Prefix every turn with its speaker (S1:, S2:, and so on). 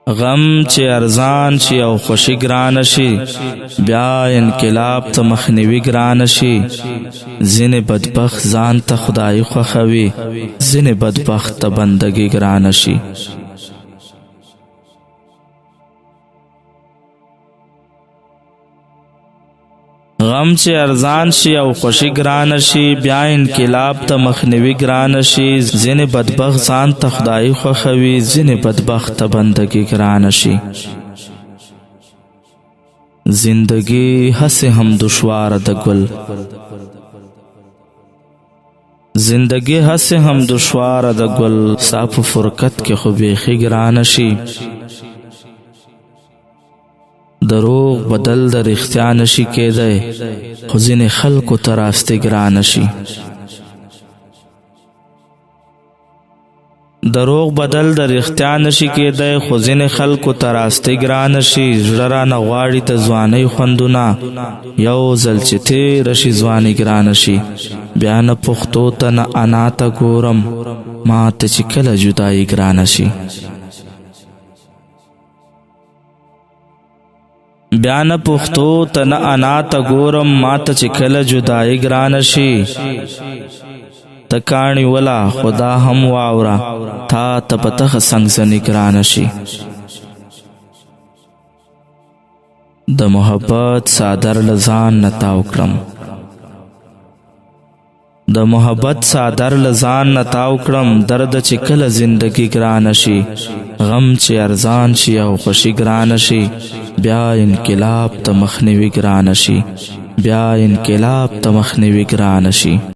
S1: غم چې ارزان شي او خوشي ګران شي، بیا انقلاب ته مخنیوي ګران شي. ځینې بدبخت ځان ته خدای خوښوي، ځینې بدبخت ته بندګي ګران شي. غم چې ارزان شي او خوشي ګران شي، بیا انقلاب ته مخنیوي ګران شي. ځینې بدبخت ځان ته خدای خوښوي، ځینې بدبخت ته بندګي ګران شي. زندگی هسې هم دشواره ده ګل، زندگی هسې هم دشواره ده ګل، ستا په فرقت کې خو بیخي ګرانه شي. دروغ بدل د رښتیا نشي کېدی، خو ځینې خلکو ته راستي ګرانه شي. دروغ بدل د رښتیا نشي کېدی، خو ځینې خلکو ته راستي ګرانه شي. زړه رانه غواړي د ځوانۍ خوندونه، یو ځل چې تېره شي ځواني ګرانه شي. بیا نه پښتو ته نه انا ته ګورم، ما ته چې کله جدایي ګرانه شي. بیا نه پښتو ته نه انا ته ګورم، ما ته چې کله جدایي ګرانه شي. ته کاڼي ولا خدا هم واوره، تا ته په تخه څنګ ګرانه شي. د محبت څادر له ځان نه تاو کړم، د محبت څادر له ځان نه تاو کړم. درد چې کله زندگی ګرانه شي، غم چې ارزان شي او خوشي ګرانه شي، بیا انقلاب ته مخنیوي ګرانه شي، بیا انقلاب ته مخنیوي ګرانه شي.